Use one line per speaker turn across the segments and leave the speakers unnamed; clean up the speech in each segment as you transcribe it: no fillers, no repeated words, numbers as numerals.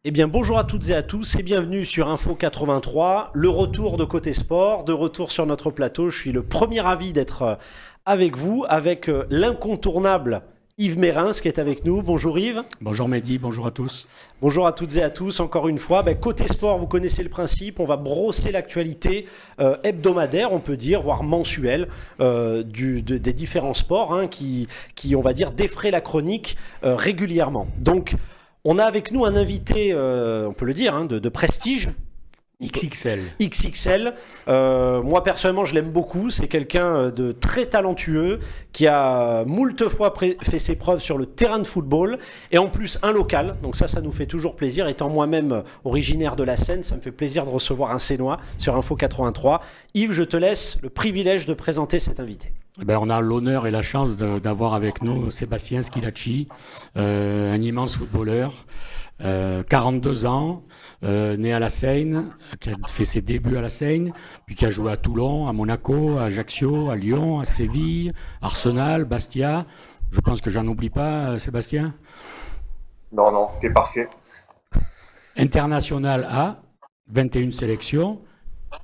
Eh bien, bonjour à toutes et à tous et bienvenue sur Info 83, le retour de Côté Sport, de retour sur notre plateau. Je suis le premier ravi d'être avec vous, avec l'incontournable Yves Mérins qui est avec nous. Bonjour Yves.
Bonjour Mehdi, bonjour à tous.
Bonjour à toutes et à tous, encore une fois. Côté Sport, vous connaissez le principe, on va brosser l'actualité hebdomadaire, on peut dire, voire mensuelle, des différents sports qui, on va dire, défraient la chronique régulièrement. Donc, on a avec nous un invité, on peut le dire, de prestige.
XXL.
XXL. Moi, personnellement, je l'aime beaucoup. C'est quelqu'un de très talentueux qui a moult fois fait ses preuves sur le terrain de football. Et en plus, un local. Donc ça nous fait toujours plaisir. Étant moi-même originaire de la Seine, ça me fait plaisir de recevoir un Sénois sur Info 83. Yves, je te laisse le privilège de présenter cet invité.
On a l'honneur et la chance d'avoir avec nous Sébastien Schilacci, un immense footballeur, 42 ans, né à la Seine, qui a fait ses débuts à la Seine, puis qui a joué à Toulon, à Monaco, à Ajaccio, à Lyon, à Séville, Arsenal, Bastia. Je pense que j'en oublie pas, Sébastien.
Non, non, t'es parfait.
International A, 21 sélections,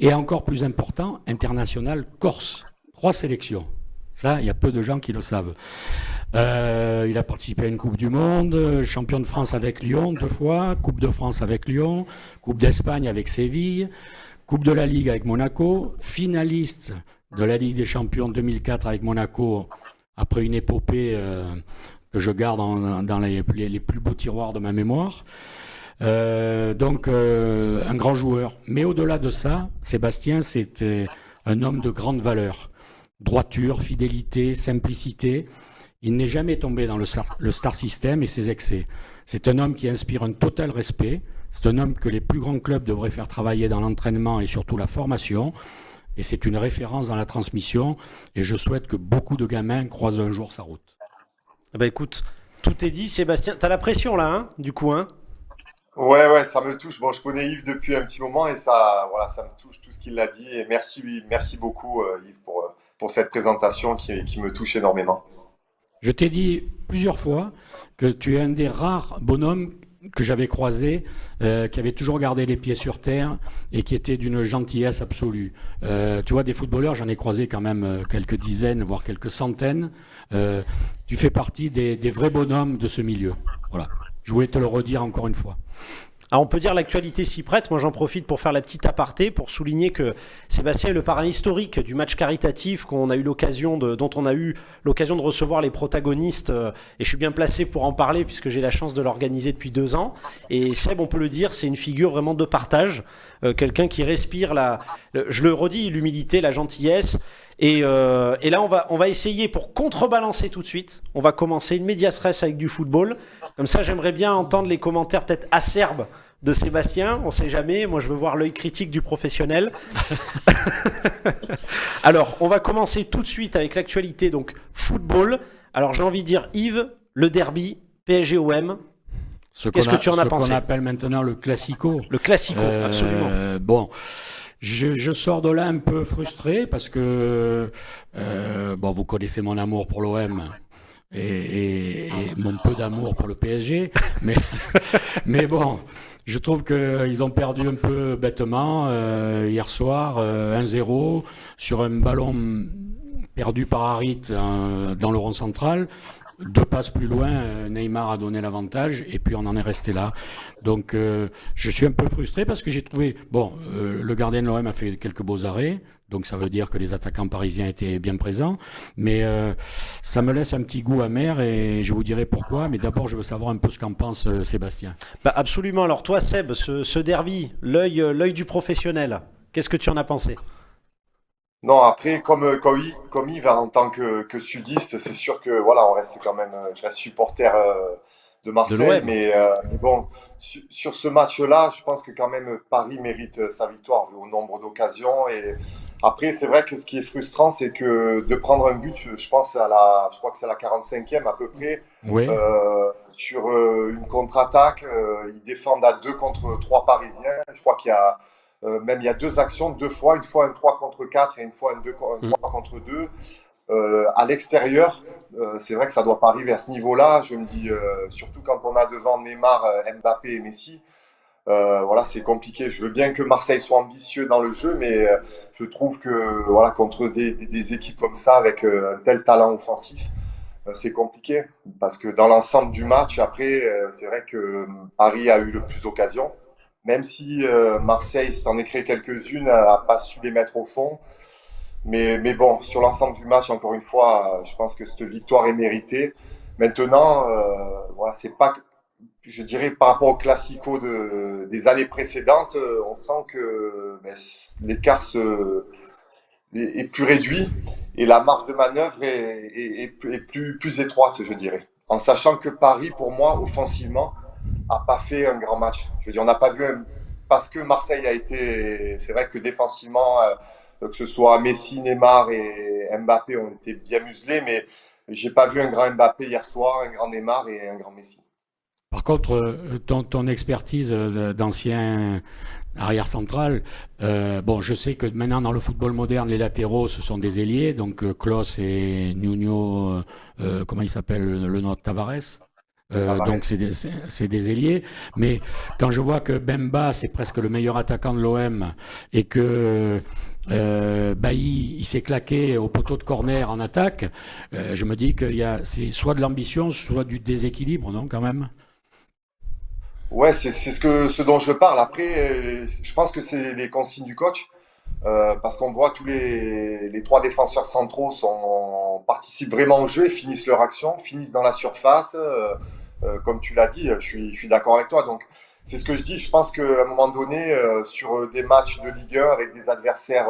et encore plus important, international Corse, 3 sélections. Ça, il y a peu de gens qui le savent. Il a participé à une Coupe du Monde, champion de France avec Lyon 2 fois, Coupe de France avec Lyon, Coupe d'Espagne avec Séville, Coupe de la Ligue avec Monaco, finaliste de la Ligue des Champions 2004 avec Monaco, après une épopée que je garde dans les plus beaux tiroirs de ma mémoire. Donc un grand joueur. Mais au-delà de ça, Sébastien, c'était un homme de grande valeur. Droiture, fidélité, simplicité. Il n'est jamais tombé dans le star system et ses excès. C'est un homme qui inspire un total respect. C'est un homme que les plus grands clubs devraient faire travailler dans l'entraînement et surtout la formation. Et c'est une référence dans la transmission. Et je souhaite que beaucoup de gamins croisent un jour sa route.
Écoute, tout est dit, Sébastien. T'as la pression là, du coup, hein?
Ouais, ça me touche. Bon, je connais Yves depuis un petit moment et ça me touche tout ce qu'il a dit. Et merci beaucoup Yves pour cette présentation qui me touche énormément.
Je t'ai dit plusieurs fois que tu es un des rares bonhommes que j'avais croisé, qui avait toujours gardé les pieds sur terre et qui était d'une gentillesse absolue. Tu vois, des footballeurs, j'en ai croisé quand même quelques dizaines, voire quelques centaines. Tu fais partie des vrais bonhommes de ce milieu. Voilà. Je voulais te le redire encore une fois.
Alors on peut dire l'actualité s'y prête, moi j'en profite pour faire la petite aparté, pour souligner que Sébastien est le parrain historique du match caritatif dont on a eu l'occasion de recevoir les protagonistes, et je suis bien placé pour en parler puisque j'ai la chance de l'organiser depuis 2 ans. Et Seb, on peut le dire, c'est une figure vraiment de partage, quelqu'un qui respire je le redis, l'humilité, la gentillesse. Et là, on va essayer pour contrebalancer tout de suite. On va commencer une medias res avec du football. Comme ça, j'aimerais bien entendre les commentaires peut-être acerbes de Sébastien. On sait jamais. Moi, je veux voir l'œil critique du professionnel. Alors, on va commencer tout de suite avec l'actualité. Donc, football. Alors, j'ai envie de dire, Yves, le derby, PSG-OM. Qu'est-ce que tu en as pensé?
Ce qu'on appelle maintenant le classico.
Le classico, absolument.
Bon. Je sors de là un peu frustré parce que, vous connaissez mon amour pour l'OM et mon peu d'amour pour le PSG, mais bon, je trouve qu'ils ont perdu un peu bêtement hier soir, 1-0 sur un ballon perdu par Harit dans le rond central. 2 passes plus loin, Neymar a donné l'avantage et puis on en est resté là. Donc je suis un peu frustré parce que j'ai trouvé, le gardien de l'OM a fait quelques beaux arrêts, donc ça veut dire que les attaquants parisiens étaient bien présents, mais ça me laisse un petit goût amer et je vous dirai pourquoi, mais d'abord je veux savoir un peu ce qu'en pense Sébastien.
Absolument, alors toi Seb, ce derby, l'œil du professionnel, qu'est-ce que tu en as pensé?
Non, après, comme Yves, en tant que sudiste, c'est sûr que voilà, je reste supporter de
De
Marseille,
l'OM.
mais bon, sur ce match-là, je pense que quand même Paris mérite sa victoire vu au nombre d'occasions. Et après, c'est vrai que ce qui est frustrant, c'est que de prendre un but, je crois que c'est la 45e à peu près,
Oui,
sur une contre-attaque, ils défendent à 2 contre 3 Parisiens. Je crois qu'il y a 2 actions, 2 fois, une fois un 3 contre 4 et une fois un 3 contre 2. À l'extérieur, c'est vrai que ça doit pas arriver à ce niveau-là. Je me dis, surtout quand on a devant Neymar, Mbappé et Messi, Voilà, c'est compliqué. Je veux bien que Marseille soit ambitieux dans le jeu, mais je trouve que voilà, contre des équipes comme ça, avec un tel talent offensif, c'est compliqué. Parce que dans l'ensemble du match, après, c'est vrai que Paris a eu le plus d'occasions. Même si Marseille s'en est créé quelques-unes, n'a pas su les mettre au fond. Mais bon, sur l'ensemble du match, encore une fois, je pense que cette victoire est méritée. Maintenant, voilà, c'est pas, je dirais, par rapport au classico des années précédentes, on sent que ben, l'écart est plus réduit et la marge de manœuvre est plus étroite, je dirais. En sachant que Paris, pour moi, offensivement, a pas fait un grand match. Je veux dire, on n'a pas vu parce que Marseille a été, c'est vrai que défensivement, que ce soit Messi, Neymar et Mbappé ont été bien muselés, mais j'ai pas vu un grand Mbappé hier soir, un grand Neymar et un grand Messi.
Par contre, ton expertise d'ancien arrière central, bon, je sais que maintenant dans le football moderne, les latéraux, ce sont des ailiers, donc Klose et Nuno, comment il s'appelle le nôtre, Tavares. Donc c'est des ailiers, mais quand je vois que Bemba c'est presque le meilleur attaquant de l'OM et que Bailly il s'est claqué au poteau de corner en attaque, je me dis c'est soit de l'ambition, soit du déséquilibre, non quand même.
Ouais, c'est ce dont je parle. Après, je pense que c'est les consignes du coach. Parce qu'on voit tous les trois défenseurs centraux participent vraiment au jeu et finissent leur action, finissent dans la surface. Comme tu l'as dit, je suis d'accord avec toi. Donc, c'est ce que je dis. Je pense qu'à un moment donné, sur des matchs de Ligue 1 avec des adversaires,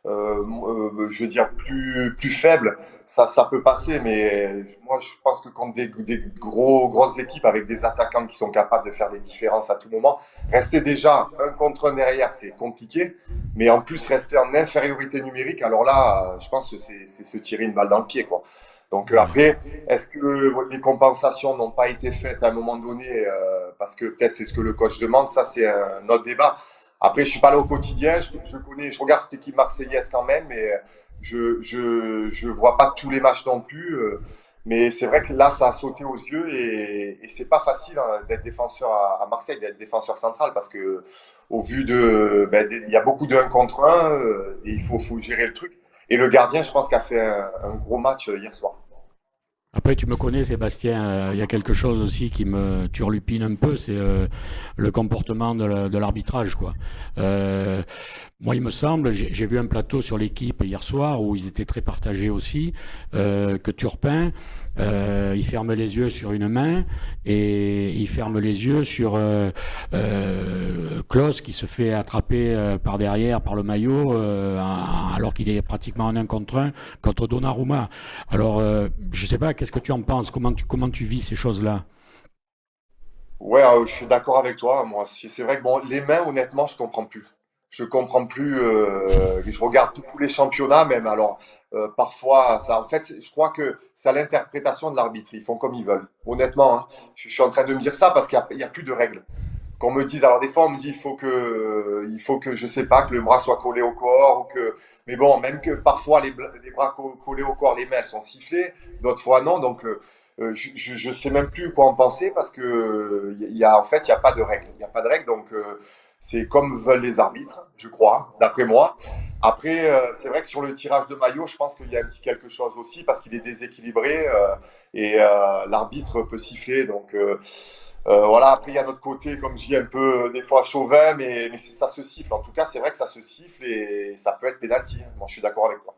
je veux dire, plus faibles, ça peut passer. Mais moi, je pense que contre des grosses équipes avec des attaquants qui sont capables de faire des différences à tout moment, rester déjà un contre un derrière, c'est compliqué. Mais en plus, rester en infériorité numérique, alors là, je pense que c'est se tirer une balle dans le pied, quoi. Donc
Ouais.
après, est-ce que les compensations n'ont pas été faites à un moment donné parce que peut-être c'est ce que le coach demande, ça c'est un autre débat. Après, je suis pas là au quotidien, je regarde cette équipe marseillaise quand même, mais je vois pas tous les matchs non plus. Mais c'est vrai que là, ça a sauté aux yeux et c'est pas facile hein, d'être défenseur à Marseille, d'être défenseur central parce que au vu il y a beaucoup de 1 contre 1 et faut gérer le truc. Et le gardien, je pense, qu'a fait un gros match hier soir.
Après, tu me connais, Sébastien, il y a quelque chose aussi qui me turlupine un peu, c'est le comportement de l'arbitrage, quoi. Euh, Moi, il me semble, j'ai vu un plateau sur l'équipe hier soir où ils étaient très partagés aussi, que Turpin, il ferme les yeux sur une main et il ferme les yeux sur Klose qui se fait attraper par derrière par le maillot alors qu'il est pratiquement en un contre Donnarumma. Alors, je sais pas, qu'est-ce que tu en penses? Comment tu vis ces choses-là?
Ouais, je suis d'accord avec toi. Moi, c'est vrai que bon, les mains, honnêtement, je comprends plus. Je comprends plus. Je regarde tous les championnats, même. Alors, parfois, ça, en fait, je crois que c'est à l'interprétation de l'arbitre. Ils font comme ils veulent. Honnêtement, hein. Je suis en train de me dire ça parce qu'il y a plus de règles. Qu'on me dise, alors des fois on me dit il faut que je sais pas que le bras soit collé au corps ou que, mais bon même que parfois les bras collés au corps, les mains elles sont sifflées, d'autres fois non, donc je sais même plus quoi en penser parce que en fait il y a pas de règles, il y a pas de règles donc c'est comme veulent les arbitres, je crois, d'après moi. Après, c'est vrai que sur le tirage de maillot, je pense qu'il y a un petit quelque chose aussi parce qu'il est déséquilibré et l'arbitre peut siffler. Donc, voilà, après, il y a notre côté, comme je dis, un peu des fois chauvin, mais ça se siffle. En tout cas, c'est vrai que ça se siffle et ça peut être pénalty. Moi, je suis d'accord avec toi.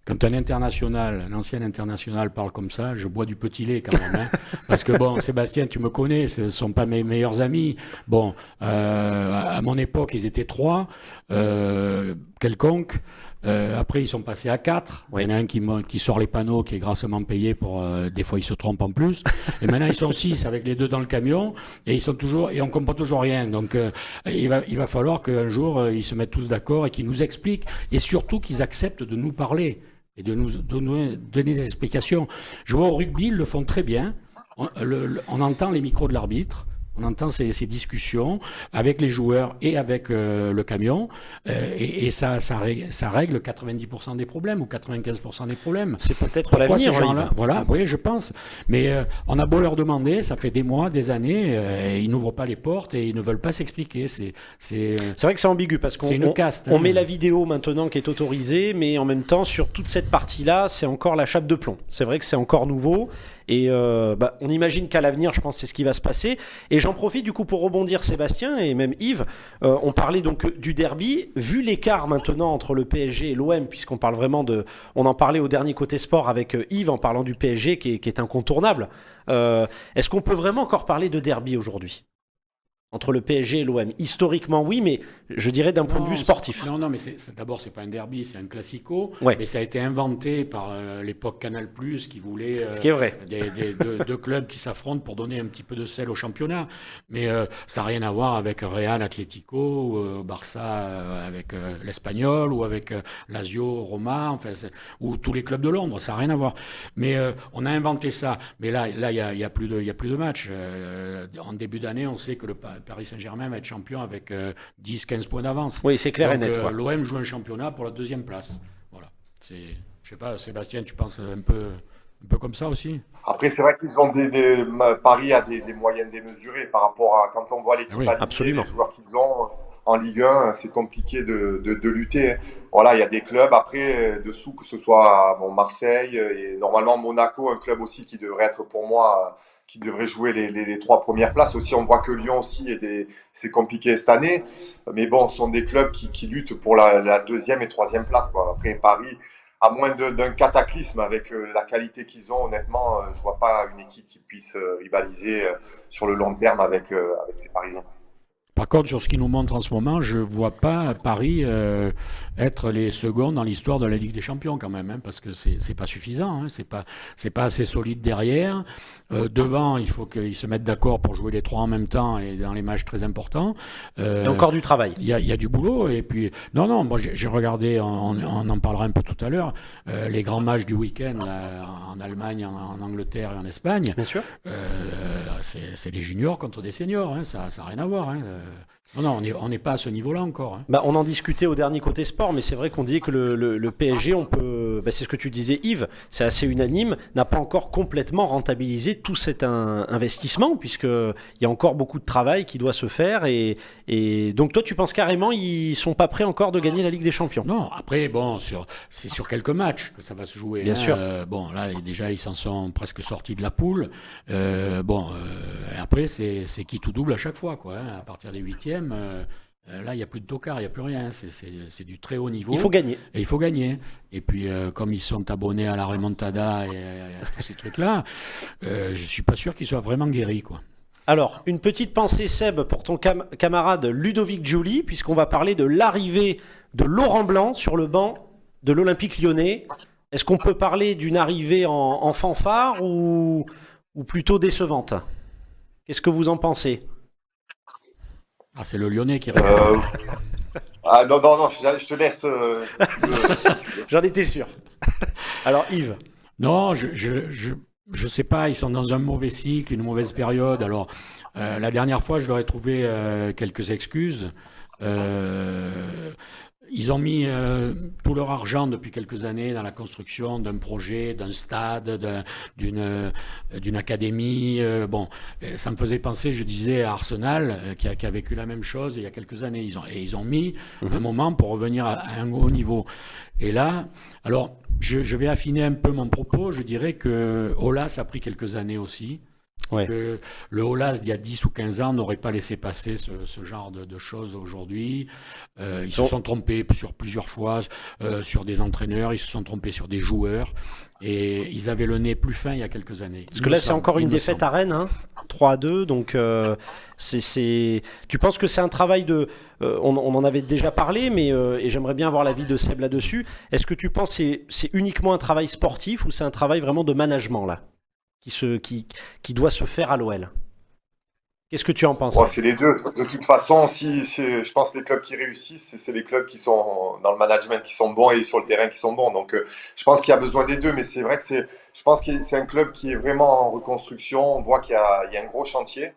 Quand un ancien international parle comme ça, je bois du petit lait quand même. Hein. Parce que bon, Sébastien, tu me connais, ce ne sont pas mes meilleurs amis. Bon, à mon époque, ils étaient trois, quelconques. Après, ils sont passés à quatre. Il y en a un qui sort les panneaux, qui est grassement payé pour. Des fois, il se trompe en plus. Et maintenant, ils sont six avec les deux dans le camion, et ils sont toujours et on comprend toujours rien. Donc, il va falloir qu'un jour, ils se mettent tous d'accord et qu'ils nous expliquent, et surtout qu'ils acceptent de nous parler et de nous donner des explications. Je vois au rugby, ils le font très bien. On entend les micros de l'arbitre. On entend ces discussions avec les joueurs et avec le camion, et ça règle 90% des problèmes ou 95% des problèmes.
C'est peut-être
Pourquoi
l'avenir,
ces gens-là
Yves.
Voilà, oui, je pense. Mais on a beau leur demander, ça fait des mois, des années, et ils n'ouvrent pas les portes et ils ne veulent pas s'expliquer.
C'est vrai que c'est ambigu parce
c'est une
qu'on
caste.
on met la vidéo maintenant qui est autorisée, mais en même temps, sur toute cette partie-là, c'est encore la chape de plomb. C'est vrai que c'est encore nouveau. Et on imagine qu'à l'avenir, je pense, c'est ce qui va se passer. Et j'en profite du coup pour rebondir, Sébastien et même Yves. On parlait donc du derby. Vu l'écart maintenant entre le PSG et l'OM, puisqu'on parle vraiment de... On en parlait au dernier côté sport avec Yves en parlant du PSG qui est incontournable. Est-ce qu'on peut vraiment encore parler de derby aujourd'hui entre le PSG et l'OM? Historiquement, oui, mais je dirais d'un point de vue sportif.
Non, mais d'abord, c'est pas un derby, c'est un classico.
Ouais.
Mais ça a été inventé par l'époque Canal+, qui voulait
Ce qui est vrai.
deux clubs qui s'affrontent pour donner un petit peu de sel au championnat. Mais ça n'a rien à voir avec Real, Atlético, ou Barça avec l'Espagnol, ou avec Lazio, Roma, enfin, ou tous les clubs de Londres. Ça n'a rien à voir. Mais on a inventé ça. Mais là, il y a plus de matchs. En début d'année, on sait que le Paris Saint-Germain va être champion avec 10-15 points d'avance.
Oui, c'est clair
Donc,
et net. Ouais.
L'OM joue un championnat pour la deuxième place. Voilà. Je sais pas, Sébastien, tu penses un peu comme ça aussi?
Après, c'est vrai qu'ils ont Paris a des moyens démesurés par rapport à quand on voit l'équipe alignée,
absolument.
les joueurs qu'ils ont en Ligue 1, c'est compliqué de lutter. Voilà, il y a des clubs après dessous, que ce soit Marseille et normalement Monaco, un club aussi qui devrait être pour moi qui devrait jouer les trois premières places. Aussi, on voit que Lyon aussi c'est compliqué cette année. Mais bon, ce sont des clubs qui luttent pour la deuxième et troisième place, quoi. Après, Paris, à moins d'un cataclysme avec la qualité qu'ils ont, honnêtement, je vois pas une équipe qui puisse rivaliser sur le long terme avec ces Parisiens.
Par contre, sur ce qui nous montre en ce moment, je ne vois pas Paris être les seconds dans l'histoire de la Ligue des Champions quand même, hein, parce que c'est pas suffisant, hein, c'est pas assez solide derrière. Devant, il faut qu'ils se mettent d'accord pour jouer les trois en même temps et dans les matchs très importants.
Il y a encore du travail.
Il y a du boulot. Et puis, non, moi j'ai regardé, on en parlera un peu tout à l'heure, les grands matchs du week-end là, en Allemagne, en Angleterre et en Espagne.
Bien sûr.
C'est des juniors contre des seniors, hein, ça n'a rien à voir. Hein. Non, on n'est pas à ce niveau-là encore. Hein.
On en discutait au dernier côté sport, mais c'est vrai qu'on disait que le PSG, on peut, c'est ce que tu disais Yves, c'est assez unanime, n'a pas encore complètement rentabilisé tout cet investissement, puisqu'il y a encore beaucoup de travail qui doit se faire. Et donc toi, tu penses carrément ils sont pas prêts encore de gagner la Ligue des Champions?
Non, après, bon, c'est sur quelques matchs que ça va se jouer.
Bien sûr.
Bon, là, déjà, ils s'en sont presque sortis de la poule. Après, c'est qui tout double à chaque fois, quoi. Hein. À partir des huitièmes, là, il n'y a plus de tocard, il n'y a plus rien. C'est du très haut niveau.
Il faut gagner.
Et il faut gagner. Et puis, comme ils sont abonnés à la remontada et à tous ces trucs-là, je ne suis pas sûr qu'ils soient vraiment guéris, quoi.
Alors, une petite pensée, Seb, pour ton camarade Ludovic Giuli, puisqu'on va parler de l'arrivée de Laurent Blanc sur le banc de l'Olympique Lyonnais. Est-ce qu'on peut parler d'une arrivée en fanfare ou plutôt décevante? Qu'est-ce que vous en pensez?
Ah, c'est le Lyonnais qui répond.
Non, je te laisse.
J'en étais sûr. Alors, Yves.
Non, je sais pas, ils sont dans un mauvais cycle, une mauvaise période. Alors, la dernière fois, je leur ai trouvé quelques excuses. Ils ont mis tout leur argent depuis quelques années dans la construction d'un projet, d'un stade, d'une académie. Ça me faisait penser, je disais, à Arsenal, qui a vécu la même chose il y a quelques années. Ils ont mis un moment pour revenir à un haut niveau. Et là, alors, je vais affiner un peu mon propos. Je dirais que Aulas a pris quelques années aussi. Ouais. Que le Aulas d'il y a 10 ou 15 ans n'aurait pas laissé passer ce genre de choses aujourd'hui. Ils se sont trompés sur plusieurs fois sur des entraîneurs, ils se sont trompés sur des joueurs et ils avaient le nez plus fin il y a quelques années.
Parce que là, c'est encore une défaite à Rennes, hein, 3-2, donc tu penses que c'est un travail de... on en avait déjà parlé, mais et j'aimerais bien avoir l'avis de Seb là-dessus. Est-ce que tu penses que c'est uniquement un travail sportif ou c'est un travail vraiment de management là qui doit se faire à l'OL? Qu'est-ce que tu en penses?
C'est les deux. De toute façon, je pense que les clubs qui réussissent, c'est les clubs qui sont dans le management qui sont bons et sur le terrain qui sont bons. Donc, je pense qu'il y a besoin des deux. Mais c'est vrai que je pense que c'est un club qui est vraiment en reconstruction. On voit qu'il y a un gros chantier.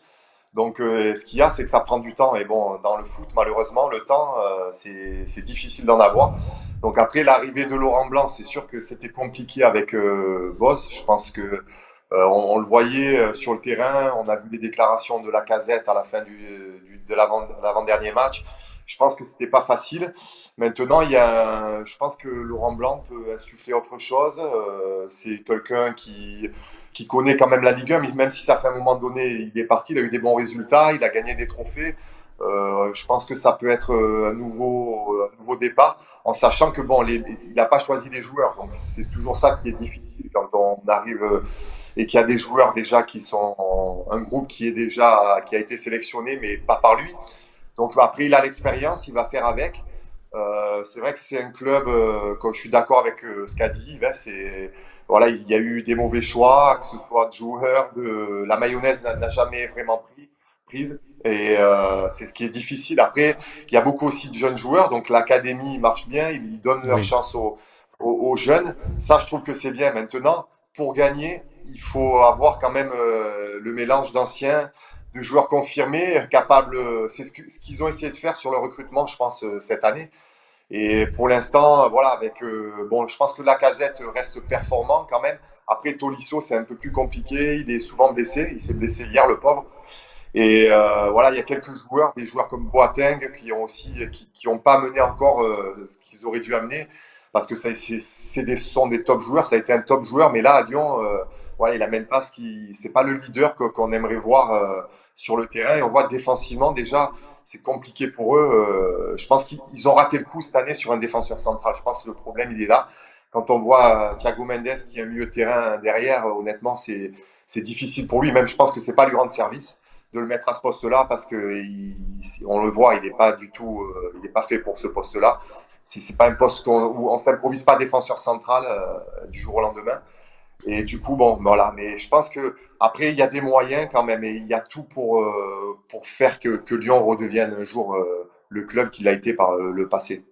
Donc, ce qu'il y a, c'est que ça prend du temps. Et bon, dans le foot, malheureusement, le temps, c'est difficile d'en avoir. Donc après l'arrivée de Laurent Blanc, c'est sûr que c'était compliqué avec Boss. Je pense que on le voyait sur le terrain. On a vu les déclarations de Lacazette à la fin de l'avant-dernier match. Je pense que c'était pas facile. Maintenant, je pense que Laurent Blanc peut insuffler autre chose. C'est quelqu'un qui connaît quand même la Ligue 1, mais même si ça fait un moment donné, il est parti, il a eu des bons résultats, il a gagné des trophées. Je pense que ça peut être un nouveau départ, en sachant que bon, il n'a pas choisi les joueurs, donc c'est toujours ça qui est difficile quand on arrive et qu'il y a des joueurs déjà qui sont un groupe qui a été sélectionné, mais pas par lui. Donc après, il a l'expérience, il va faire avec. C'est vrai que c'est un club, quand je suis d'accord avec ce qu'a dit Yves, voilà, il y a eu des mauvais choix, que ce soit de joueurs, la mayonnaise n'a jamais vraiment prise. Et c'est ce qui est difficile. Après, il y a beaucoup aussi de jeunes joueurs, donc l'académie marche bien, ils donnent leur chance aux jeunes. Ça, je trouve que c'est bien. Maintenant, pour gagner, il faut avoir quand même le mélange d'anciens, de joueurs confirmés, capables. C'est ce qu'ils ont essayé de faire sur le recrutement, je pense, cette année. Et pour l'instant, voilà, bon, je pense que Lacazette reste performant quand même. Après, Tolisso, c'est un peu plus compliqué. Il est souvent blessé. Il s'est blessé hier, le pauvre. Et voilà, il y a quelques joueurs, des joueurs comme Boateng qui ont pas mené encore ce qu'ils auraient dû amener, parce que ce sont des top joueurs. Ça a été un top joueur, mais là à Lyon, voilà, il amène pas c'est pas le leader qu'on aimerait voir sur le terrain. Et on voit défensivement déjà, c'est compliqué pour eux. Je pense qu'ils ont raté le coup cette année sur un défenseur central. Je pense que le problème il est là. Quand on voit Thiago Mendes qui est un milieu de terrain derrière, honnêtement, c'est difficile pour lui. Même je pense que c'est pas lui rendre service de le mettre à ce poste-là, parce que on le voit, il n'est pas du tout, il n'est pas fait pour ce poste-là. C'est pas un poste où on s'improvise pas défenseur central du jour au lendemain. Et du coup, bon, voilà. Mais je pense que après, il y a des moyens quand même, et il y a tout pour faire que Lyon redevienne un jour le club qu'il a été par le passé.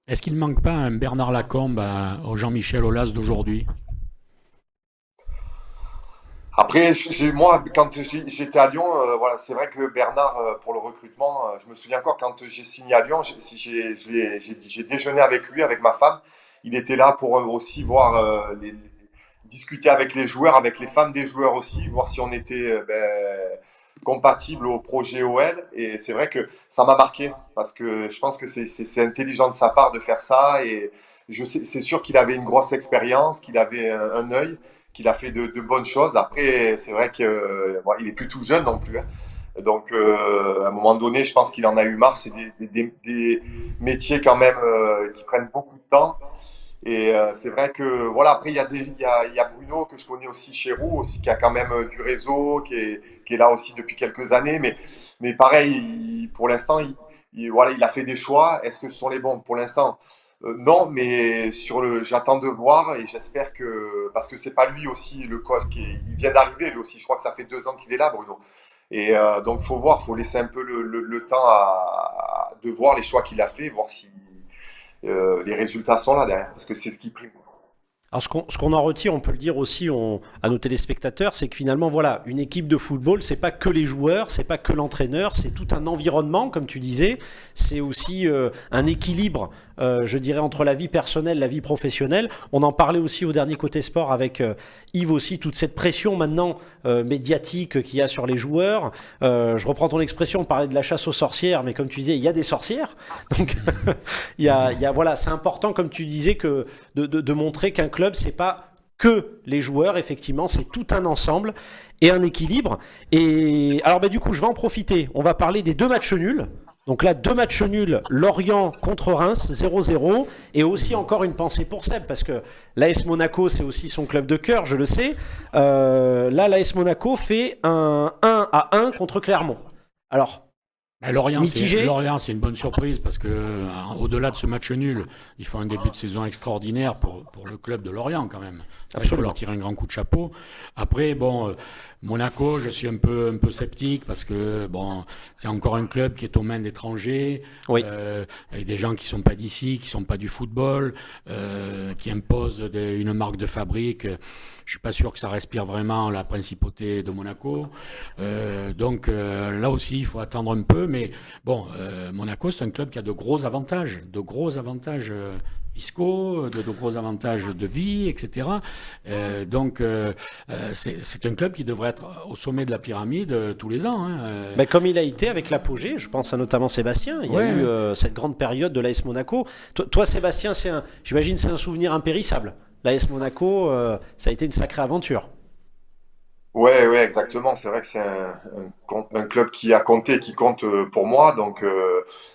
Est-ce qu'il ne manque pas un Bernard Lacombe au Jean-Michel Aulas d'aujourd'hui?
Après, moi, quand j'étais à Lyon, voilà, c'est vrai que Bernard, pour le recrutement, je me souviens encore quand j'ai signé à Lyon, j'ai déjeuné avec lui, avec ma femme. Il était là pour aussi voir, discuter avec les joueurs, avec les femmes des joueurs aussi, voir si on était compatible au projet OL. Et c'est vrai que ça m'a marqué, parce que je pense que c'est intelligent de sa part de faire ça. Et c'est sûr qu'il avait une grosse expérience, qu'il avait un œil, qu'il a fait de bonnes choses. Après, c'est vrai qu'il il est plus tout jeune non plus, hein. Donc, à un moment donné, je pense qu'il en a eu marre. C'est des métiers quand même qui prennent beaucoup de temps. Et c'est vrai que, voilà, après, il y a Bruno, que je connais aussi chez Roux, aussi, qui a quand même du réseau, qui est là aussi depuis quelques années. Mais pareil, pour l'instant, voilà, il a fait des choix. Est-ce que ce sont les bons? Pour l'instant, non, mais j'attends de voir, et j'espère parce que c'est pas lui aussi le coach il vient d'arriver lui aussi. Je crois que ça fait 2 ans qu'il est là, Bruno. Et donc faut laisser un peu le temps de voir les choix qu'il a fait, voir si les résultats sont là derrière, parce que c'est ce qui prime.
Alors ce qu'on en retire, on peut le dire aussi à nos téléspectateurs, c'est que finalement, voilà, une équipe de football, c'est pas que les joueurs, c'est pas que l'entraîneur, c'est tout un environnement, comme tu disais. C'est aussi un équilibre, je dirais, entre la vie personnelle, la vie professionnelle. On en parlait aussi au dernier Côté Sport avec Yves aussi, toute cette pression maintenant médiatique qu'il y a sur les joueurs. Je reprends ton expression, on parlait de la chasse aux sorcières, mais comme tu disais, il y a des sorcières. Donc, voilà, c'est important, comme tu disais, de montrer qu'un club, c'est pas que les joueurs, effectivement, c'est tout un ensemble et un équilibre. Et alors, du coup, je vais en profiter. On va parler des 2 matchs nuls. Donc là, 2 matchs nuls, Lorient contre Reims, 0-0. Et aussi encore une pensée pour Seb, parce que l'AS Monaco, c'est aussi son club de cœur, je le sais. Là, l'AS Monaco fait un 1-1 contre Clermont. Alors, Mitigé.
Lorient, c'est une bonne surprise parce que au-delà de ce match nul, ils font un début de saison extraordinaire pour le club de Lorient quand même. Ça, il faut leur tirer un grand coup de chapeau. Après, Monaco, je suis un peu sceptique parce que c'est encore un club qui est aux mains d'étrangers,
Oui.
avec des gens qui sont pas d'ici, qui sont pas du football, qui imposent une marque de fabrique. Je suis pas sûr que ça respire vraiment la principauté de Monaco. Donc là aussi, il faut attendre un peu. Mais Monaco, c'est un club qui a de gros avantages fiscaux, de gros avantages de vie, etc. Donc c'est un club qui devrait être au sommet de la pyramide tous les ans.
Comme il a été avec l'apogée, je pense à notamment Sébastien. Il y a eu cette grande période de l'AS Monaco. Toi, Sébastien, j'imagine c'est un souvenir impérissable. L'AS Monaco, ça a été une sacrée aventure.
Ouais, ouais, exactement. C'est vrai que c'est un club qui a compté, qui compte pour moi. Donc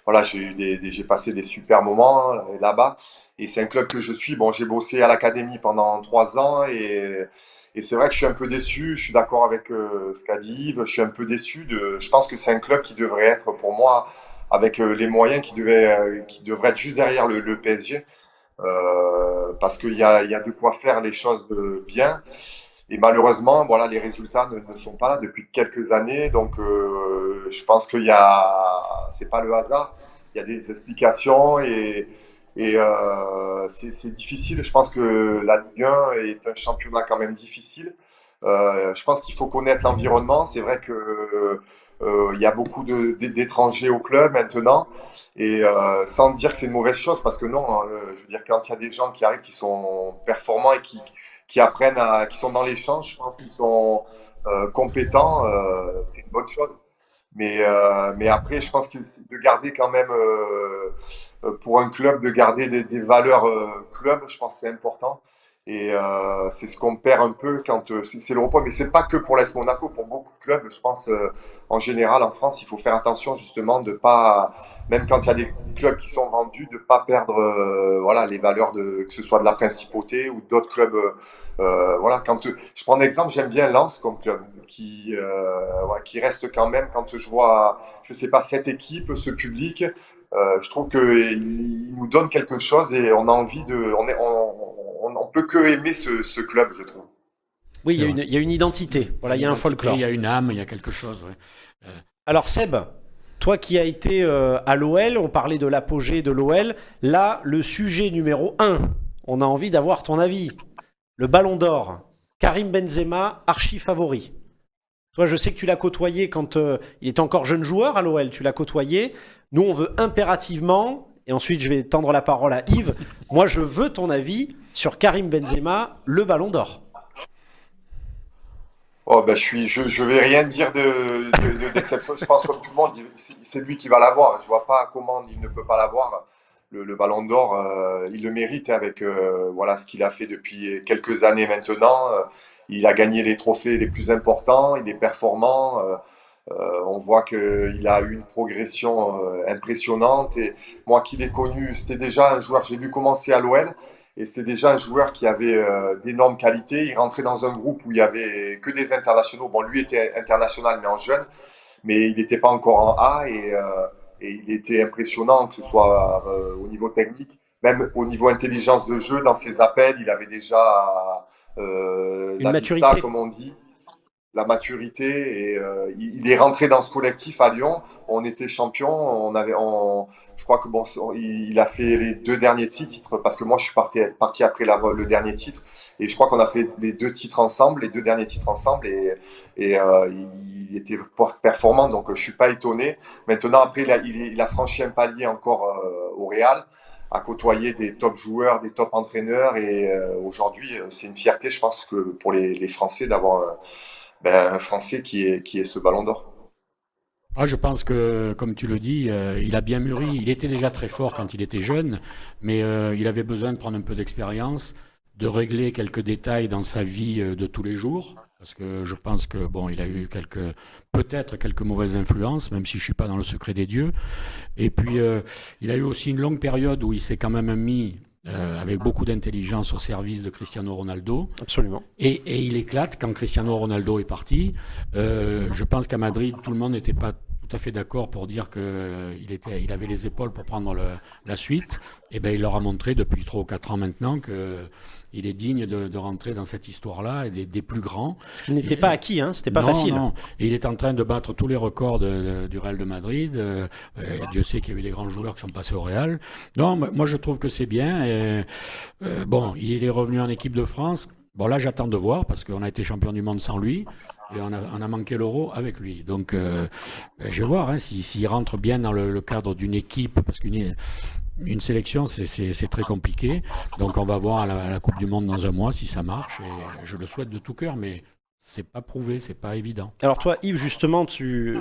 voilà, j'ai passé des super moments là-bas. Et c'est un club que je suis. Bon, j'ai bossé à l'académie pendant 3 ans et c'est vrai que je suis un peu déçu. Je suis d'accord avec ce qu'a dit Yves. Je suis un peu déçu Je pense que c'est un club qui devrait être pour moi avec les moyens qui devrait être juste derrière le PSG. Parce qu'il y a de quoi faire les choses bien. Et malheureusement, voilà, les résultats ne sont pas là depuis quelques années. Donc, je pense c'est pas le hasard. Il y a des explications et c'est difficile. Je pense que la Ligue 1 est un championnat quand même difficile. Je pense qu'il faut connaître l'environnement. C'est vrai que il y a beaucoup d'étrangers au club maintenant, et sans dire que c'est une mauvaise chose, parce que non, je veux dire, quand il y a des gens qui arrivent, qui sont performants et qui apprennent qui sont dans l'échange, je pense qu'ils sont compétents, c'est une bonne chose. Mais après, je pense que de garder quand même, pour un club, de garder des valeurs club, je pense que c'est important. Et c'est ce qu'on perd un peu quand c'est l'Europa, mais c'est pas que pour l'AS Monaco, pour beaucoup de clubs, je pense en général en France, il faut faire attention justement de pas, même quand il y a des clubs qui sont vendus, de pas perdre voilà les valeurs que ce soit de la principauté ou d'autres clubs. Voilà, je prends un exemple, j'aime bien Lens comme club ouais, qui reste quand même, quand je vois, je sais pas, cette équipe, ce public. Je trouve qu'il nous donne quelque chose et on a envie on peut que aimer ce club, je trouve.
Oui, il y a une identité. Voilà, il y a un folklore.
Il y a une âme, il y a quelque chose. Ouais.
Alors Seb, toi qui as été à l'OL, on parlait de l'apogée de l'OL. Là, le sujet numéro 1, on a envie d'avoir ton avis. Le Ballon d'Or, Karim Benzema, archi favori. Toi, je sais que tu l'as côtoyé quand il était encore jeune joueur à l'OL. Tu l'as côtoyé. Nous, on veut impérativement, et ensuite je vais tendre la parole à Yves, moi je veux ton avis sur Karim Benzema, le Ballon d'Or.
Oh, ben, je vais rien dire d'exception. Je pense comme tout le monde, c'est lui qui va l'avoir. Je vois pas comment il ne peut pas l'avoir. Le Ballon d'Or, il le mérite avec voilà ce qu'il a fait depuis quelques années maintenant. Il a gagné les trophées les plus importants, il est performant. On voit qu'il a eu une progression impressionnante. Et moi qui l'ai connu, c'était déjà un joueur, j'ai vu commencer à l'OL, et c'était déjà un joueur qui avait d'énormes qualités. Il rentrait dans un groupe où il y avait que des internationaux. Bon, lui était international, mais en jeune, mais il n'était pas encore en A, et il était impressionnant, que ce soit au niveau technique, même au niveau intelligence de jeu, dans ses appels, il avait déjà
Une
la vista,
maturité.
comme on dit, la maturité, et il est rentré dans ce collectif à Lyon. On était champion, je crois que bon, il a fait les 2 derniers titres, parce que moi je suis parti après le dernier titre, et je crois qu'on a fait les 2 derniers titres ensemble, et il était performant, donc je suis pas étonné. Maintenant, après, il a franchi un palier encore au Real, à côtoyer des top joueurs, des top entraîneurs, et aujourd'hui c'est une fierté, je pense, que pour les Français, d'avoir un Français qui est ce Ballon d'Or.
Je pense que, comme tu le dis, il a bien mûri. Il était déjà très fort quand il était jeune, mais il avait besoin de prendre un peu d'expérience, de régler quelques détails dans sa vie de tous les jours, parce que je pense que il a eu peut-être quelques mauvaises influences, même si je suis pas dans le secret des dieux. Et puis, il a eu aussi une longue période où il s'est quand même mis avec beaucoup d'intelligence au service de Cristiano Ronaldo.
Absolument.
Et il éclate quand Cristiano Ronaldo est parti. Je pense qu'à Madrid, tout le monde n'était pas tout à fait d'accord pour dire qu'il avait les épaules pour prendre la suite. Et ben, il leur a montré depuis 3 ou 4 ans maintenant qu'il est digne de rentrer dans cette histoire-là et des plus grands.
Ce qui n'était pas acquis, hein, c'était pas facile.
Non. Et il est en train de battre tous les records du Real de Madrid. Dieu sait qu'il y a eu des grands joueurs qui sont passés au Real. Non, moi je trouve que c'est bien. Bon, il est revenu en équipe de France. Bon, là j'attends de voir parce qu'on a été champion du monde sans lui. Et on a manqué l'Euro avec lui. Donc, je vais voir s'il rentre bien dans le cadre d'une équipe, parce qu'une sélection, c'est très compliqué. Donc, on va voir à la Coupe du Monde dans un mois si ça marche. Et je le souhaite de tout cœur, mais c'est pas prouvé, c'est pas évident.
Alors toi, Yves, justement,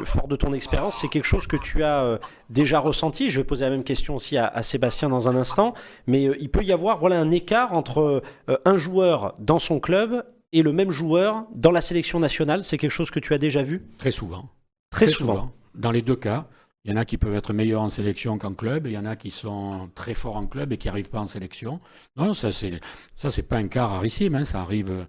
fort de ton expérience, c'est quelque chose que tu as déjà ressenti. Je vais poser la même question aussi à Sébastien dans un instant. Mais il peut y avoir un écart entre un joueur dans son club et le même joueur dans la sélection nationale. C'est quelque chose que tu as déjà vu?
Très souvent.
Très souvent.
Dans les deux cas. Il y en a qui peuvent être meilleurs en sélection qu'en club, et il y en a qui sont très forts en club et qui n'arrivent pas en sélection. Non, ça c'est pas un cas rarissime, hein, ça arrive.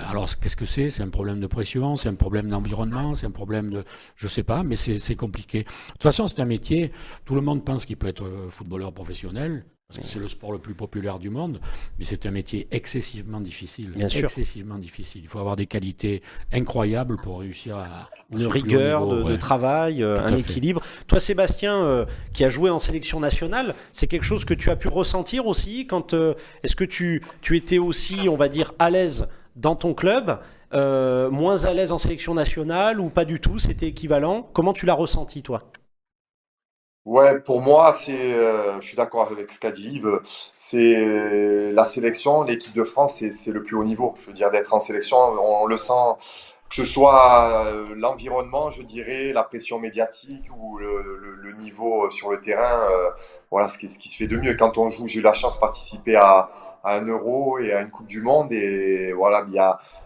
Alors qu'est-ce que c'est? C'est un problème de pression, c'est un problème d'environnement, c'est un problème de, je sais pas, mais c'est compliqué. De toute façon, c'est un métier. Tout le monde pense qu'il peut être footballeur professionnel, parce que c'est le sport le plus populaire du monde, mais c'est un métier excessivement difficile.
Bien sûr.
Excessivement difficile. Il faut avoir des qualités incroyables pour réussir à
une rigueur de travail, un équilibre. Toi, Sébastien, qui a joué en sélection nationale, c'est quelque chose que tu as pu ressentir aussi quand est-ce que tu étais aussi, on va dire, à l'aise dans ton club, moins à l'aise en sélection nationale ou pas du tout? C'était équivalent. Comment tu l'as ressenti, toi?
Ouais, pour moi, je suis d'accord avec ce qu'a dit Yves, c'est la sélection, l'équipe de France, c'est le plus haut niveau. Je veux dire, d'être en sélection, on le sent, que ce soit l'environnement, je dirais, la pression médiatique ou le niveau sur le terrain, voilà ce qui se fait de mieux. Quand on joue, j'ai eu la chance de participer à un Euro et à une Coupe du Monde, et voilà,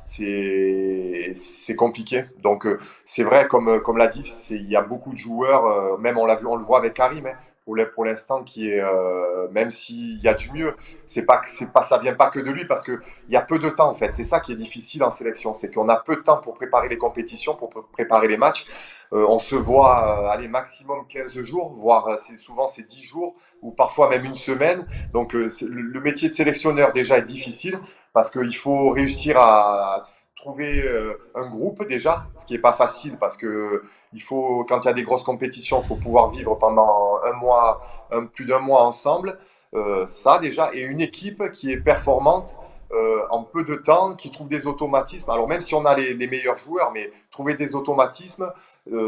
c'est compliqué. Donc c'est vrai, comme l'a dit, il y a beaucoup de joueurs, même on le voit avec Karim, hein, pour l'instant, qui est même s'il y a du mieux, ça vient pas que de lui, parce que il y a peu de temps en fait. C'est ça qui est difficile en sélection, c'est qu'on a peu de temps pour préparer les compétitions, pour préparer les matchs. On se voit aller maximum 15 jours, voire souvent c'est 10 jours, ou parfois même une semaine. Donc le métier de sélectionneur déjà est difficile, parce qu'il faut réussir à trouver un groupe déjà, ce qui n'est pas facile, parce que quand il y a des grosses compétitions, il faut pouvoir vivre pendant un mois, plus d'un mois ensemble. Ça déjà, et une équipe qui est performante en peu de temps, qui trouve des automatismes. Alors même si on a les meilleurs joueurs, mais trouver des automatismes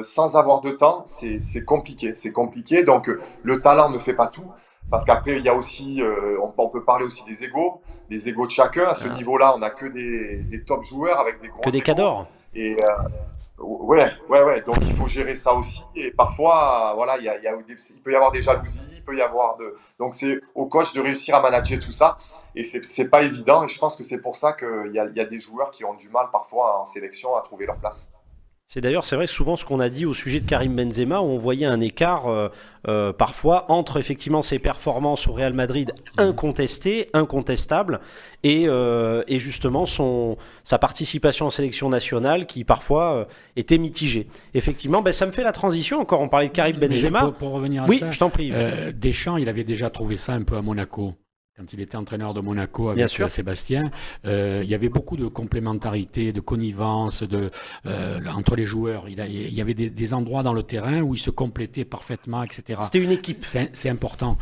sans avoir de temps, c'est compliqué. C'est compliqué, donc le talent ne fait pas tout. Parce qu'après, il y a aussi, on peut parler aussi des égos de chacun. À ce niveau-là, on n'a que des top joueurs avec des gros
que des cadors.
Et ouais. Donc il faut gérer ça aussi. Et parfois, voilà, il peut y avoir des jalousies, il peut y avoir donc c'est au coach de réussir à manager tout ça. Et c'est pas évident. Et je pense que c'est pour ça qu'il y a des joueurs qui ont du mal parfois en sélection à trouver leur place.
C'est vrai souvent ce qu'on a dit au sujet de Karim Benzema, où on voyait un écart parfois entre effectivement ses performances au Real Madrid incontestables, et justement sa participation en sélection nationale qui parfois était mitigée. Effectivement, ça me fait la transition, encore on parlait de Karim Benzema.
Pour revenir à
oui,
ça,
je t'en prie.
Deschamps, il avait déjà trouvé ça un peu à Monaco. Quand il était entraîneur de Monaco avec Sébastien, il y avait beaucoup de complémentarité, de connivence entre les joueurs. Il y avait des endroits dans le terrain où ils se complétaient parfaitement, etc.
C'était une équipe.
C'est important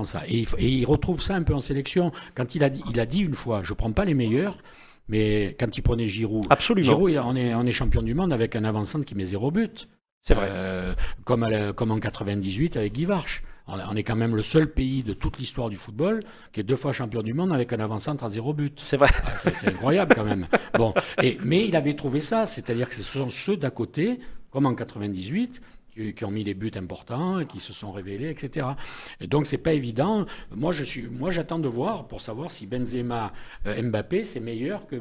ça. Et il retrouve ça un peu en sélection. Quand il a dit une fois, je prends pas les meilleurs, mais quand il prenait Giroud,
absolument.
Giroud, on est champion du monde avec un avant-centre qui met 0 but.
C'est vrai.
Comme en 98 avec Guy Varche. On est quand même le seul pays de toute l'histoire du football qui est 2 fois champion du monde avec un avant-centre à 0 but.
C'est vrai.
C'est incroyable quand même. Bon, mais il avait trouvé ça, c'est-à-dire que ce sont ceux d'à côté, comme en 98, qui ont mis les buts importants, qui se sont révélés, etc. Et donc c'est pas évident. Moi j'attends de voir pour savoir si Benzema, Mbappé, c'est meilleur que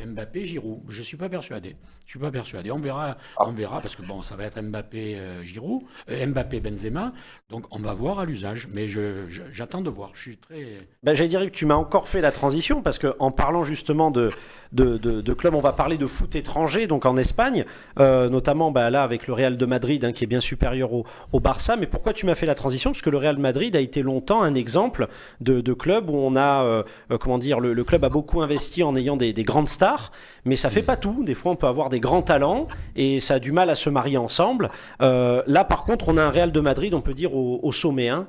Mbappé, Giroud. Je suis pas persuadé. On verra parce que bon, ça va être Mbappé, Giroud, Mbappé, Benzema. Donc on va voir à l'usage. Mais j'attends de voir. Je suis très.
J'allais dire que tu m'as encore fait la transition, parce que en parlant justement de clubs, on va parler de foot étranger, donc en Espagne, notamment là avec le Real de Madrid, qui est bien supérieur au Barça. Mais pourquoi tu m'as fait la transition? Parce que le Real Madrid a été longtemps un exemple de club où on a, comment dire, le club a beaucoup investi en ayant des grandes stars, mais ça fait pas tout. Des fois, on peut avoir des grands talents et ça a du mal à se marier ensemble. Là, par contre, on a un Real de Madrid, on peut dire, au sommet, hein.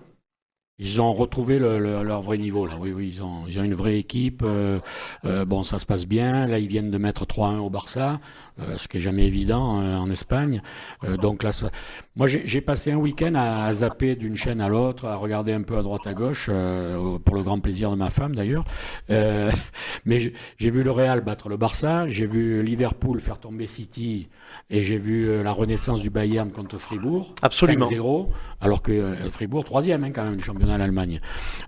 Ils ont retrouvé leur vrai niveau là. Oui, ils ont une vraie équipe. Bon, ça se passe bien. Là, ils viennent de mettre 3-1 au Barça, ce qui est jamais évident en Espagne. Donc là, moi, j'ai passé un week-end à zapper d'une chaîne à l'autre, à regarder un peu à droite à gauche, pour le grand plaisir de ma femme d'ailleurs. Mais j'ai vu le Real battre le Barça, j'ai vu Liverpool faire tomber City, et j'ai vu la renaissance du Bayern contre Fribourg,
Absolument.
5-0, alors que Fribourg troisième quand même du championnat en Allemagne.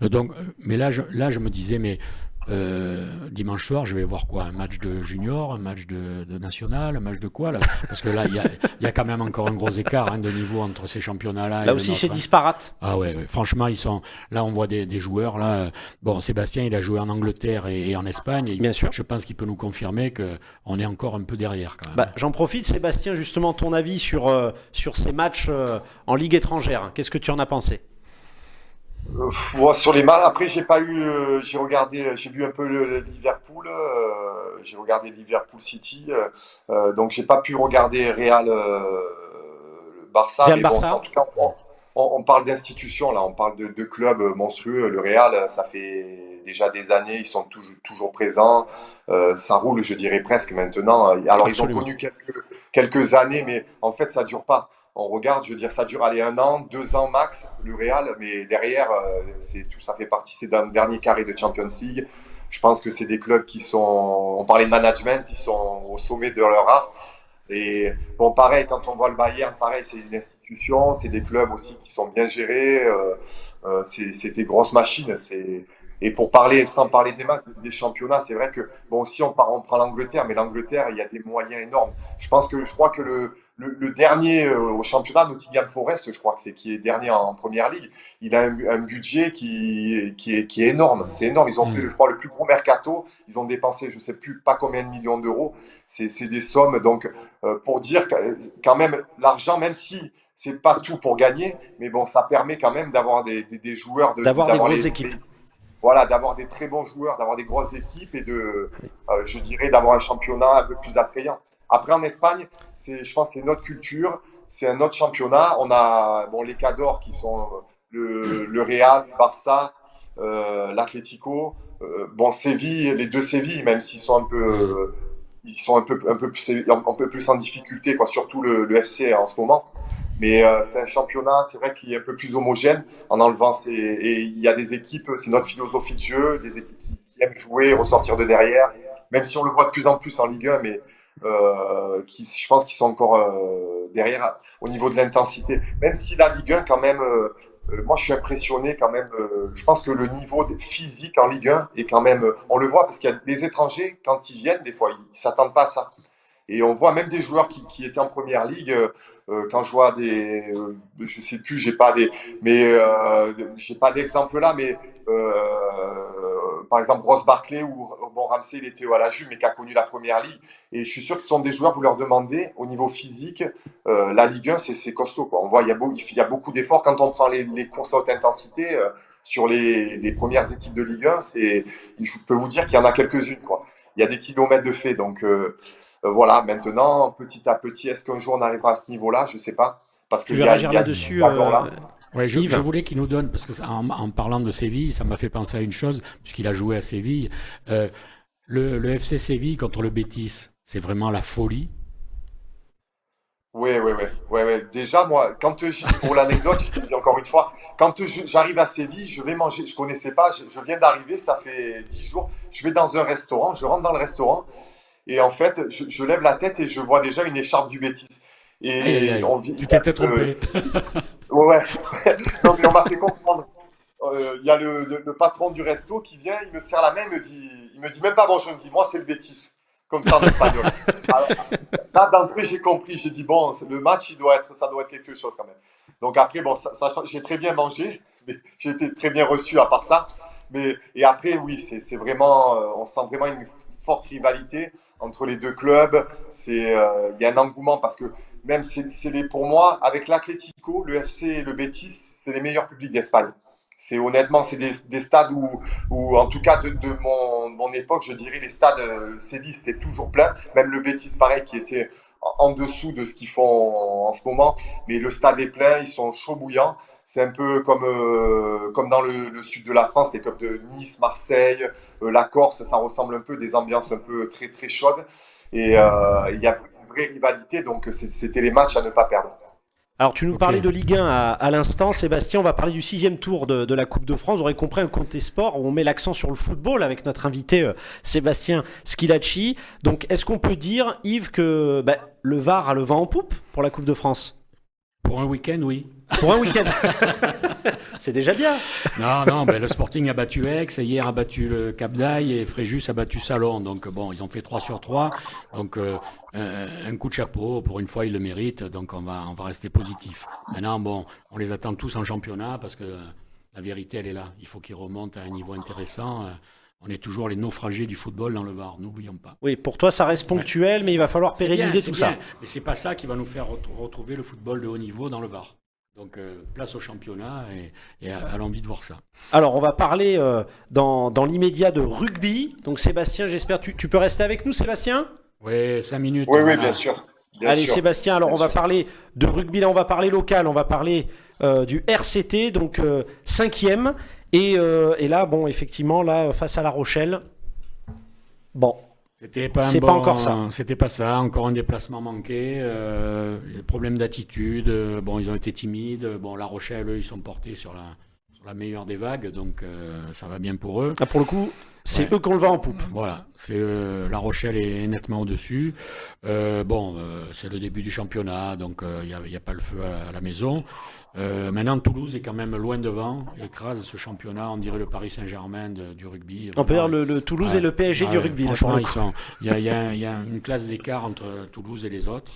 Donc, mais là, je me disais, mais dimanche soir, je vais voir quoi? Un match de junior, un match de national, un match de quoi là? Parce que là, il y a quand même encore un gros écart de niveau entre ces championnats-là.
Là aussi, c'est disparate.
Ah ouais, franchement, ils sont. Là, on voit des joueurs. Là, bon, Sébastien, il a joué en Angleterre et en Espagne. Et
Bien sûr.
Je pense qu'il peut nous confirmer que on est encore un peu derrière quand même.
J'en profite, Sébastien, justement, ton avis sur ces matchs en Ligue étrangère. Qu'est-ce que tu en as pensé?
Sur les matchs, après j'ai pas eu, j'ai regardé, j'ai vu un peu le Liverpool, j'ai regardé Liverpool City, donc j'ai pas pu regarder Real Barça,
Real
mais bon,
Barça.
en tout cas on parle d'institutions là, on parle de clubs monstrueux. Le Real, ça fait déjà des années, ils sont toujours présents, ça roule, je dirais presque maintenant. Alors ils ont
Absolument.
connu quelques années, mais en fait ça dure pas. On regarde, je veux dire, ça dure aller 1 an, 2 ans max, le Real, mais derrière, ça fait partie, c'est dans le dernier carré de Champions League. Je pense que c'est des clubs qui sont, on parlait de management, ils sont au sommet de leur art. Et bon, pareil, quand on voit le Bayern, pareil, c'est une institution, c'est des clubs aussi qui sont bien gérés, c'est des grosses machines. Et pour parler, sans parler des championnats, c'est vrai que, bon, aussi on prend l'Angleterre, mais l'Angleterre, il y a des moyens énormes. Je crois que le dernier au championnat, Nottingham Forest, je crois que c'est qui est dernier en première ligue, il a un budget qui est énorme. C'est énorme. Ils ont fait, je crois, le plus gros mercato. Ils ont dépensé, je sais plus, pas combien de millions d'euros. C'est des sommes. Donc, pour dire quand même, l'argent, même si c'est pas tout pour gagner, mais bon, ça permet quand même d'avoir des joueurs,
D'avoir des grosses équipes.
Voilà, d'avoir des très bons joueurs, d'avoir des grosses équipes et je dirais, d'avoir un championnat un peu plus attrayant. Après, en Espagne, je pense que c'est une autre culture, c'est un autre championnat. On a les Cadors qui sont le Real, le Barça, l'Atlético. Séville, les deux Séville, même s'ils sont ils sont un peu plus en difficulté, quoi, surtout le FC en ce moment. Mais c'est un championnat, c'est vrai qu'il est un peu plus homogène en enlevant et il y a des équipes, c'est notre philosophie de jeu, des équipes qui aiment jouer, ressortir de derrière, même si on le voit de plus en plus en Ligue 1, mais je pense qu'ils sont encore derrière au niveau de l'intensité. Même si la Ligue 1, quand même, moi je suis impressionné quand même. Je pense que le niveau physique en Ligue 1 est quand même. On le voit parce qu'il y a des étrangers, quand ils viennent, des fois, ils s'attendent pas à ça. Et on voit même des joueurs qui étaient en première ligue. Quand je vois je sais plus, j'ai pas d'exemple là, mais par exemple Ross Barkley ou Ramsey, il était à la Juve, mais qui a connu la première ligue. Et je suis sûr que ce sont des joueurs, vous leur demandez au niveau physique, la Ligue 1, c'est costaud, quoi. On voit, il y a beaucoup d'efforts quand on prend les courses à haute intensité sur les premières équipes de Ligue 1. Je peux vous dire qu'il y en a quelques-unes, quoi. Il y a des kilomètres de fait, donc. Voilà, maintenant, petit à petit, est-ce qu'un jour on arrivera à ce niveau-là? Je sais pas. Parce
Tu
qu'il
veux
y a,
réagir
il y a
là-dessus,
là.
Ouais, je voulais qu'il nous donne, parce que en parlant de Séville, ça m'a fait penser à une chose, puisqu'il a joué à Séville. Le FC Séville contre le Betis, c'est vraiment la folie.
Oui. Déjà, moi, pour l'anecdote, je te dis encore une fois, quand j'arrive à Séville, je vais manger, je connaissais pas, je viens d'arriver, ça fait 10 jours, je vais dans un restaurant, je rentre dans le restaurant, et en fait, je lève la tête et je vois déjà une écharpe du Betis. Et
tu t'étais trompé.
Ouais. Non, mais on m'a fait comprendre. Il y a le patron du resto qui vient, il me serre la main, il me dit même pas bonjour, il me dit moi c'est le Betis, comme ça en espagnol. Alors, là d'entrée j'ai compris, j'ai dit bon, le match ça doit être quelque chose quand même. Donc après bon, j'ai très bien mangé, mais j'ai été très bien reçu à part ça. Et après oui, c'est vraiment, on sent vraiment une forte rivalité entre les deux clubs. Il y a un engouement parce que même pour moi, avec l'Atlético, le FC et le Betis, c'est les meilleurs publics d'Espagne. Honnêtement, c'est des stades où, en tout cas de mon époque, je dirais les stades Séville, c'est toujours plein. Même le Betis, pareil, qui était en dessous de ce qu'ils font en ce moment. Mais le stade est plein, ils sont chauds bouillants. C'est un peu comme dans le sud de la France, les clubs de Nice, Marseille, la Corse, ça ressemble un peu, des ambiances un peu très, très chaudes. Et il y a une vraie rivalité, donc c'était les matchs à ne pas perdre.
Alors, tu nous parlais de Ligue 1 à l'instant, Sébastien. On va parler du 6e tour de la Coupe de France. Vous aurez compris, un Comté Sport où on met l'accent sur le football avec notre invité Sébastien Schilacci. Donc, est-ce qu'on peut dire, Yves, que le VAR a le vent en poupe pour la Coupe de France ?
Pour un week-end, oui.
Pour un week-end. C'est déjà bien.
Non, le Sporting a battu Aix, hier a battu le Cap d'Aille et Fréjus a battu Salon. Donc bon, ils ont fait 3/3. Donc un coup de chapeau, pour une fois ils le méritent. Donc on va rester positif. Maintenant, bon, on les attend tous en championnat parce que la vérité elle est là. Il faut qu'ils remontent à un niveau intéressant. On est toujours les naufragés du football dans le Var, n'oublions pas.
Oui, pour toi ça reste ponctuel, mais il va falloir pérenniser tout ça.
Mais c'est pas ça qui va nous faire retrouver le football de haut niveau dans le Var. Donc place au championnat et à l'envie de voir ça.
Alors on va parler dans l'immédiat de rugby. Donc Sébastien, j'espère tu peux rester avec nous, Sébastien ?
Oui, 5 minutes.
Oui, bien sûr.
Allez Sébastien, alors on va parler de rugby, là on va parler local, on va parler du RCT, donc 5e. Et là, bon, effectivement, là, face à La Rochelle, bon,
c'est pas
encore ça.
C'était pas ça, encore un déplacement manqué, problème d'attitude, bon, ils ont été timides, bon, La Rochelle, eux, ils sont portés sur la meilleure des vagues, donc ça va bien pour eux.
Ah, pour le coup, c'est eux qu'on le vend en poupe.
Voilà, La Rochelle est nettement au-dessus. C'est le début du championnat, donc il n'y a pas le feu à la maison. Maintenant, Toulouse est quand même loin devant, écrase ce championnat, on dirait le Paris Saint-Germain du rugby.
On peut dire le Toulouse et le PSG du rugby.
Franchement, il y a une classe d'écart entre Toulouse et les autres,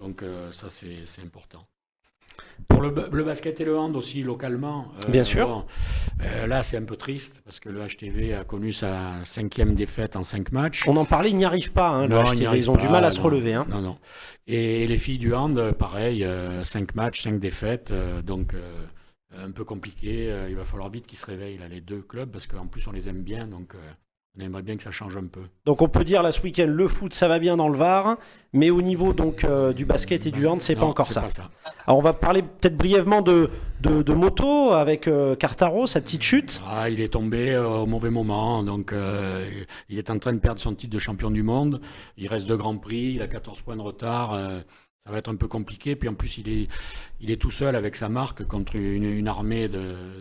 donc ça c'est important. Pour le basket et le hand aussi, localement.
Bien sûr.
Bon, là, c'est un peu triste parce que le HTV a connu sa 5e défaite en 5 matchs.
On en parlait, il n'y arrive pas. Le HTV, ils ont du mal à se relever.
Non. Et les filles du hand, pareil, 5 matchs, 5 défaites. Donc, un peu compliqué. Il va falloir vite qu'ils se réveillent, là, les deux clubs, parce qu'en plus, on les aime bien. Donc, on aimerait bien que ça change un peu.
Donc on peut dire là ce week-end le foot ça va bien dans le Var, mais au niveau donc du basket et du hand c'est pas encore ça. Alors on va parler peut-être brièvement de moto avec Quartaro, sa petite chute.
Il est tombé au mauvais moment, donc il est en train de perdre son titre de champion du monde. Il reste 2 grands prix, il a 14 points de retard. Ça va être un peu compliqué, puis en plus il est tout seul avec sa marque contre une armée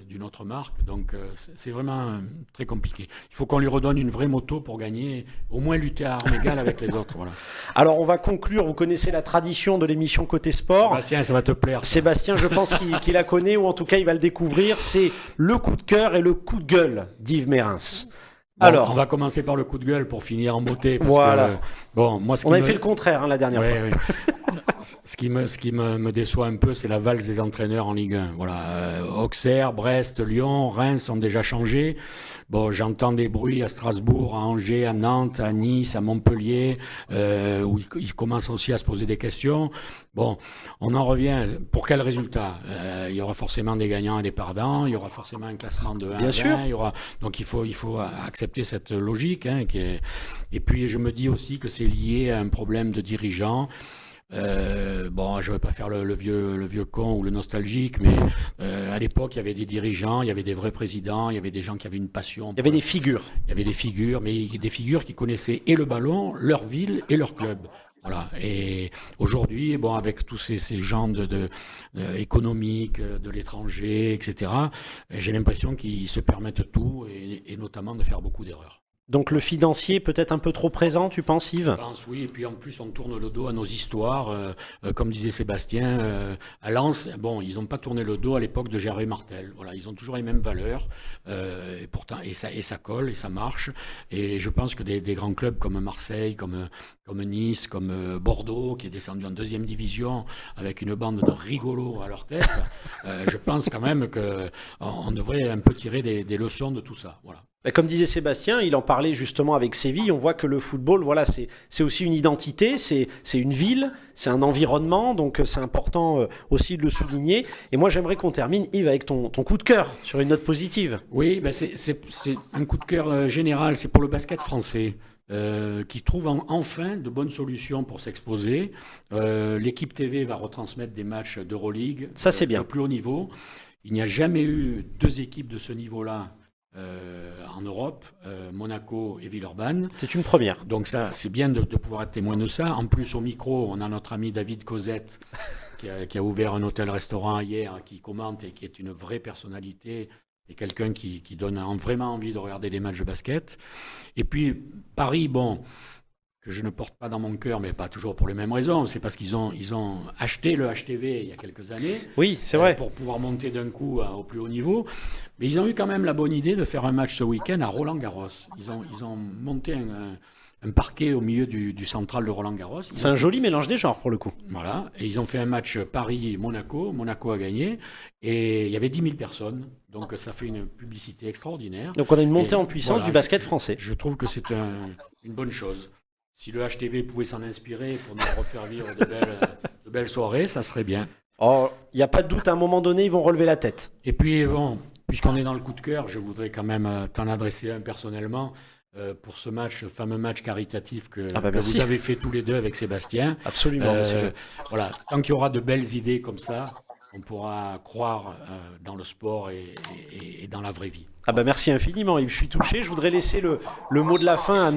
d'une autre marque, donc c'est vraiment très compliqué. Il faut qu'on lui redonne une vraie moto pour gagner, au moins lutter à armes égales avec les autres. Voilà.
Alors on va conclure, vous connaissez la tradition de l'émission Côté Sport.
Sébastien, ça va te plaire.
Sébastien, je pense qu'il la connaît, ou en tout cas il va le découvrir, c'est le coup de cœur et le coup de gueule d'Yves Mérins.
Alors, on va commencer par le coup de gueule pour finir en beauté. Parce
voilà.
Que, moi,
on avait fait le contraire la dernière fois.
Oui. Ce qui me déçoit un peu, c'est la valse des entraîneurs en Ligue 1. Voilà, Auxerre, Brest, Lyon, Reims ont déjà changé. Bon, j'entends des bruits à Strasbourg, à Angers, à Nantes, à Nice, à Montpellier, où ils commencent aussi à se poser des questions. Bon, on en revient. Pour quel résultat ? Il y aura forcément des gagnants et des perdants. Il y aura forcément un classement de 1
Bien
à 20.
sûr.
Donc il faut accepter cette logique. Et puis je me dis aussi que c'est lié à un problème de dirigeants. Je ne vais pas faire le vieux con ou le nostalgique, mais à l'époque, il y avait des dirigeants, il y avait des vrais présidents, il y avait des gens qui avaient une passion.
Il y avait des figures.
Il y avait des figures, mais des figures qui connaissaient et le ballon, leur ville et leur club. Voilà. Et aujourd'hui, avec tous ces gens économiques, de l'étranger, etc., j'ai l'impression qu'ils se permettent tout et notamment de faire beaucoup d'erreurs.
Donc le financier peut-être un peu trop présent, tu penses, Yves ?
Je pense, oui. Et puis en plus, on tourne le dos à nos histoires. Comme disait Sébastien, à Lens, ils n'ont pas tourné le dos à l'époque de Gervais Martel. Voilà, ils ont toujours les mêmes valeurs. Et pourtant, ça colle et ça marche. Et je pense que des grands clubs comme Marseille, comme Nice, comme Bordeaux, qui est descendu en 2e division avec une bande de rigolos à leur tête, je pense quand même qu'on devrait un peu tirer des leçons de tout ça. Voilà.
Comme disait Sébastien, il en parlait justement avec Séville, on voit que le football, voilà, c'est aussi une identité, c'est une ville, c'est un environnement, donc c'est important aussi de le souligner. Et moi j'aimerais qu'on termine, Yves, avec ton coup de cœur, sur une note positive.
Oui, c'est un coup de cœur général, c'est pour le basket français. Qui trouve enfin de bonnes solutions pour s'exposer. L'équipe TV va retransmettre des matchs d'Euroleague.
Ça, c'est bien.
De plus haut niveau. Il n'y a jamais eu 2 équipes de ce niveau-là en Europe, Monaco et Villeurbanne.
C'est une première.
Donc ça, c'est bien de pouvoir être témoin de ça. En plus, au micro, on a notre ami David Cosette qui a ouvert un hôtel-restaurant hier, qui commente et qui est une vraie personnalité et quelqu'un qui donne vraiment envie de regarder les matchs de basket. Et puis, Paris, que je ne porte pas dans mon cœur, mais pas toujours pour les mêmes raisons. C'est parce qu'ils ont acheté le HTV il y a quelques années.
Oui, c'est vrai.
Pour pouvoir monter d'un coup au plus haut niveau. Mais ils ont eu quand même la bonne idée de faire un match ce week-end à Roland-Garros. Ils ont monté un parquet au milieu du central de Roland-Garros.
C'est un joli mélange des genres, pour le coup.
Voilà. Et ils ont fait un match Paris-Monaco. Monaco a gagné. Et il y avait 10 000 personnes. Donc ça fait une publicité extraordinaire.
Donc on a une montée en puissance du basket français.
Je trouve que c'est une bonne chose. Si le HTV pouvait s'en inspirer pour nous refaire vivre de belles soirées, ça serait bien.
Oh, il n'y a pas de doute, à un moment donné, ils vont relever la tête.
Et puis, puisqu'on est dans le coup de cœur, je voudrais quand même t'en adresser un personnellement pour ce fameux match caritatif que vous avez fait tous les deux avec Sébastien.
Absolument, monsieur.
Voilà, tant qu'il y aura de belles idées comme ça, on pourra croire dans le sport et dans la vraie vie.
Merci infiniment, Yves. Je suis touché. Je voudrais laisser le mot de la fin à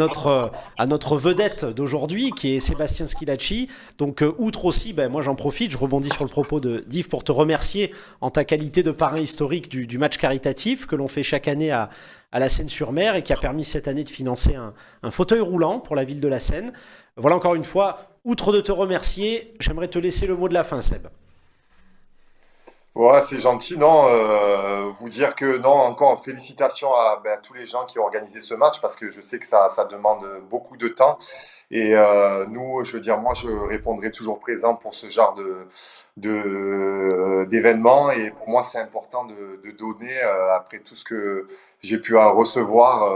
notre vedette d'aujourd'hui, qui est Sébastien Schilacci. Donc, outre aussi, moi j'en profite, je rebondis sur le propos d'Yves pour te remercier en ta qualité de parrain historique du match caritatif que l'on fait chaque année à la Seine-sur-Mer et qui a permis cette année de financer un fauteuil roulant pour la ville de la Seine. Voilà, encore une fois, outre de te remercier, j'aimerais te laisser le mot de la fin, Seb.
Ouais, c'est gentil, non. Vous dire que non, encore félicitations à tous les gens qui ont organisé ce match parce que je sais que ça demande beaucoup de temps. Et nous, je veux dire, moi, je répondrai toujours présent pour ce genre d'événements. Et pour moi, c'est important de donner après tout ce que j'ai pu recevoir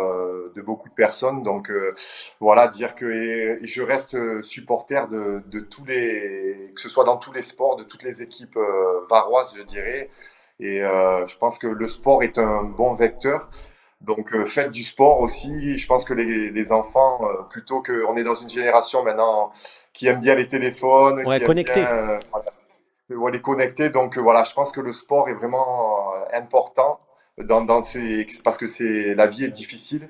de beaucoup de personnes. Donc voilà, dire que et je reste supporter de tous que ce soit dans tous les sports, de toutes les équipes varoises, je dirais. Et je pense que le sport est un bon vecteur. Donc faites du sport aussi. Je pense que les enfants, plutôt que on est dans une génération maintenant qui aime bien les téléphones, qui aime bien les connecter. Donc voilà, je pense que le sport est vraiment important parce que la vie est difficile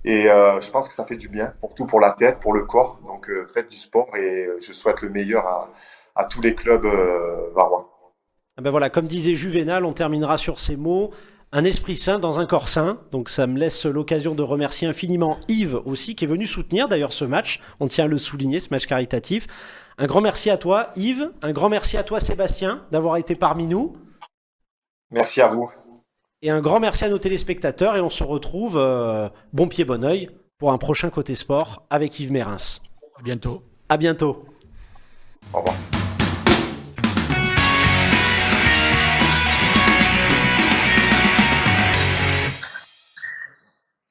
et je pense que ça fait du bien pour la tête, pour le corps. Donc faites du sport et je souhaite le meilleur à tous les clubs varois.
Voilà, comme disait Juvénal, on terminera sur ces mots. Un esprit sain dans un corps sain. Donc ça me laisse l'occasion de remercier infiniment Yves aussi, qui est venu soutenir d'ailleurs ce match. On tient à le souligner, ce match caritatif. Un grand merci à toi Yves, un grand merci à toi Sébastien d'avoir été parmi nous.
Merci à vous.
Et un grand merci à nos téléspectateurs et on se retrouve bon pied bon oeil pour un prochain Côté Sport avec Yves Mérins.
À bientôt.
À bientôt.
Au revoir.